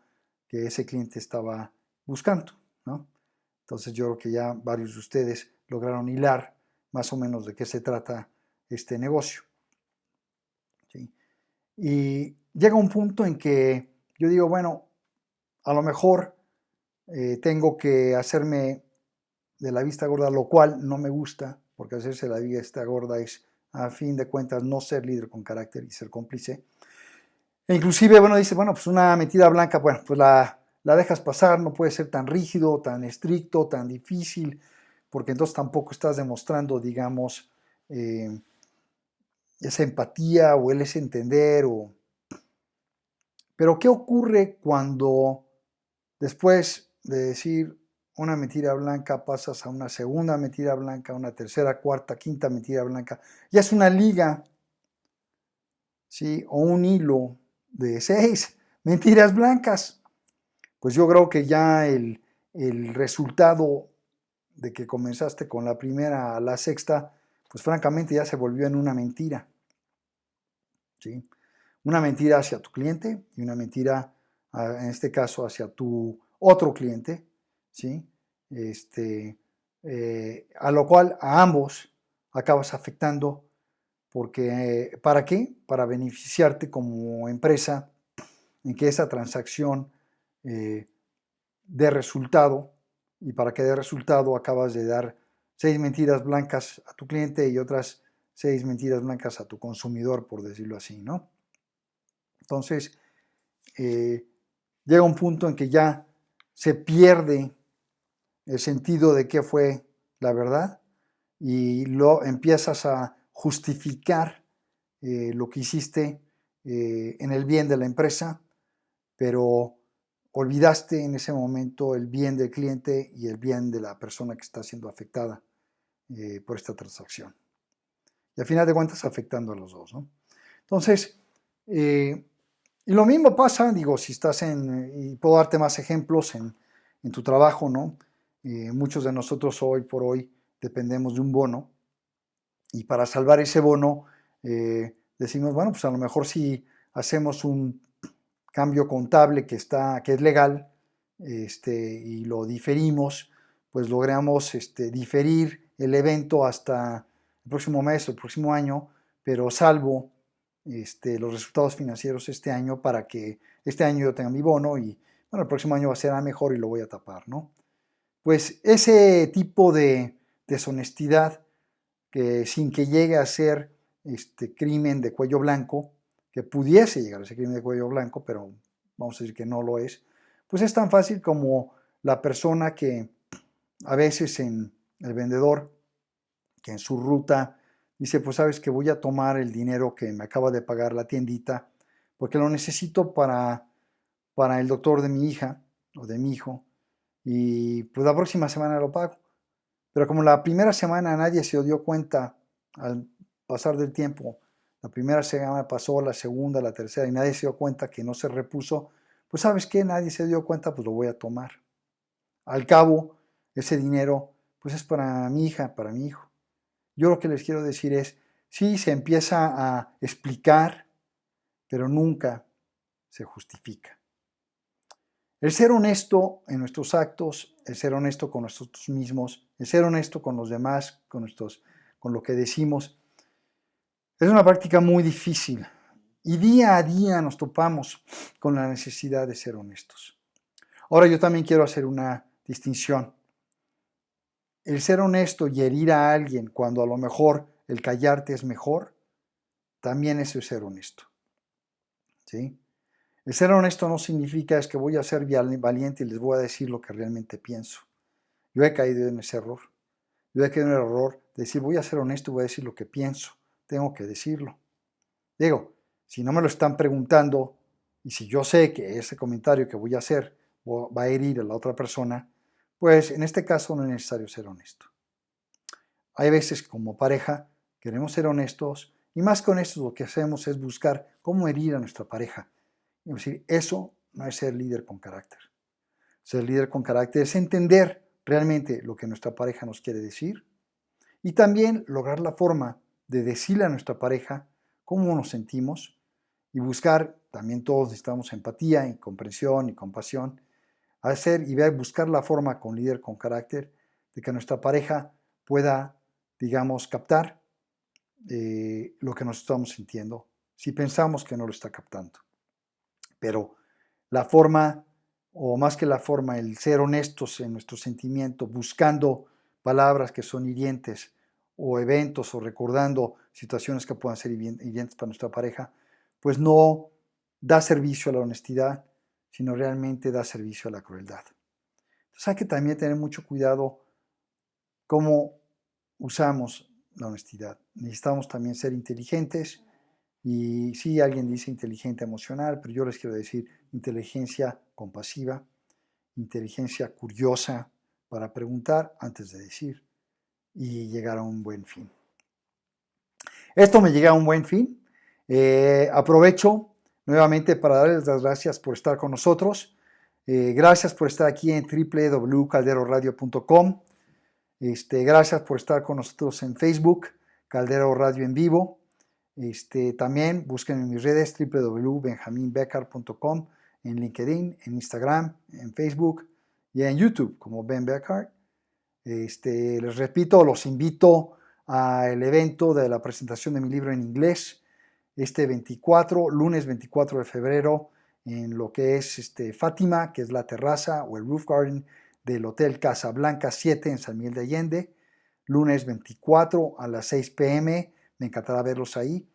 que ese cliente estaba buscando, ¿no? Entonces yo creo que ya varios de ustedes lograron hilar más o menos de qué se trata este negocio, ¿sí? Y llega un punto en que yo digo, bueno, a lo mejor tengo que hacerme de la vista gorda, lo cual no me gusta, porque hacerse la vista gorda es, a fin de cuentas, no ser líder con carácter y ser cómplice. E inclusive, bueno, dice, bueno, pues una mentira blanca, bueno, pues la dejas pasar, no puede ser tan rígido, tan estricto, tan difícil, porque entonces tampoco estás demostrando, digamos, esa empatía o el ese entender. Pero ¿qué ocurre cuando después de decir una mentira blanca pasas a una segunda mentira blanca, una tercera, cuarta, quinta mentira blanca? Ya es una liga, ¿sí? O un hilo de 6 mentiras blancas. Pues yo creo que ya el resultado de que comenzaste con la primera a la sexta, pues francamente ya se volvió en una mentira, ¿sí? Una mentira hacia tu cliente y una mentira, en este caso, hacia tu otro cliente, ¿sí? A lo cual a ambos acabas afectando porque, ¿para qué? Para beneficiarte como empresa en que esa transacción eh, dé resultado, y para que dé resultado acabas de dar 6 mentiras blancas a tu cliente y otras 6 mentiras blancas a tu consumidor, por decirlo así, ¿no? Entonces, llega un punto en que ya se pierde el sentido de qué fue la verdad y lo empiezas a justificar lo que hiciste en el bien de la empresa, pero olvidaste en ese momento el bien del cliente y el bien de la persona que está siendo afectada por esta transacción. Y al final de cuentas afectando a los dos, ¿no? Entonces, y lo mismo pasa, digo, si estás y puedo darte más ejemplos en tu trabajo, ¿no? Muchos de nosotros hoy por hoy dependemos de un bono y para salvar ese bono decimos, bueno, pues a lo mejor si hacemos un cambio contable que es legal y lo diferimos, pues logramos diferir el evento hasta el próximo mes o el próximo año, pero salvo los resultados financieros este año para que este año yo tenga mi bono y bueno, el próximo año va a ser mejor y lo voy a tapar, ¿no? Pues ese tipo de deshonestidad que sin que llegue a ser crimen de cuello blanco, que pudiese llegar a ser crimen de cuello blanco, pero vamos a decir que no lo es, pues es tan fácil como la persona que a veces en el vendedor, que en su ruta dice, pues sabes que voy a tomar el dinero que me acaba de pagar la tiendita, porque lo necesito para el doctor de mi hija o de mi hijo, y pues la próxima semana lo pago. Pero como la primera semana nadie se dio cuenta al pasar del tiempo, la primera semana pasó, la segunda, la tercera, y nadie se dio cuenta que no se repuso, pues sabes qué, nadie se dio cuenta, pues lo voy a tomar. Al cabo, ese dinero, pues es para mi hija, para mi hijo. Yo lo que les quiero decir es, sí, se empieza a explicar, pero nunca se justifica. El ser honesto en nuestros actos, el ser honesto con nosotros mismos, el ser honesto con los demás, con lo que decimos, es una práctica muy difícil y día a día nos topamos con la necesidad de ser honestos. Ahora yo también quiero hacer una distinción. El ser honesto y herir a alguien cuando a lo mejor el callarte es mejor, también eso es ser honesto, ¿sí? El ser honesto no significa es que voy a ser valiente y les voy a decir lo que realmente pienso. Yo he caído en ese error. Yo he caído en el error de decir voy a ser honesto y voy a decir lo que pienso. Tengo que decirlo. Digo, si no me lo están preguntando y si yo sé que ese comentario que voy a hacer va a herir a la otra persona, pues en este caso no es necesario ser honesto. Hay veces como pareja queremos ser honestos y más que honestos lo que hacemos es buscar cómo herir a nuestra pareja. Es decir, eso no es ser líder con carácter. Ser líder con carácter es entender realmente lo que nuestra pareja nos quiere decir y también lograr la forma de decirle a nuestra pareja cómo nos sentimos y buscar, también todos necesitamos empatía y comprensión y compasión, hacer y buscar la forma con líder con carácter de que nuestra pareja pueda, digamos, captar lo que nos estamos sintiendo si pensamos que no lo está captando. Pero la forma, o más que la forma, el ser honestos en nuestro sentimiento, buscando palabras que son hirientes o eventos o recordando situaciones que puedan ser hirientes para nuestra pareja, pues no da servicio a la honestidad, sino realmente da servicio a la crueldad. Entonces hay que también tener mucho cuidado cómo usamos la honestidad. Necesitamos también ser inteligentes. Y sí, alguien dice inteligencia emocional, pero yo les quiero decir inteligencia compasiva, inteligencia curiosa para preguntar antes de decir y llegar a un buen fin. Esto me llega a un buen fin. Aprovecho nuevamente para darles las gracias por estar con nosotros. Gracias por estar aquí en www.calderoradio.com. Gracias por estar con nosotros en Facebook, Caldero Radio en Vivo. También busquen en mis redes www.benjaminbeckhardt.com, en LinkedIn, en Instagram, en Facebook y en YouTube como Ben Beckhardt. Les repito, los invito al evento de la presentación de mi libro en inglés lunes 24 de febrero, en lo que es Fátima, que es la terraza o el roof garden del Hotel Casablanca 7 en San Miguel de Allende, lunes 24 a las 6 p.m. Me encantará verlos ahí.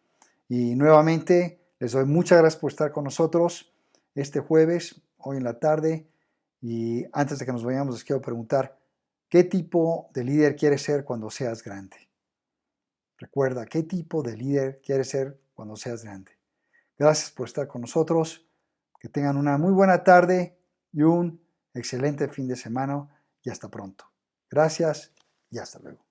Y nuevamente les doy muchas gracias por estar con nosotros este jueves, hoy en la tarde. Y antes de que nos vayamos, les quiero preguntar, ¿qué tipo de líder quieres ser cuando seas grande? Recuerda, ¿qué tipo de líder quieres ser cuando seas grande? Gracias por estar con nosotros. Que tengan una muy buena tarde y un excelente fin de semana. Y hasta pronto. Gracias y hasta luego.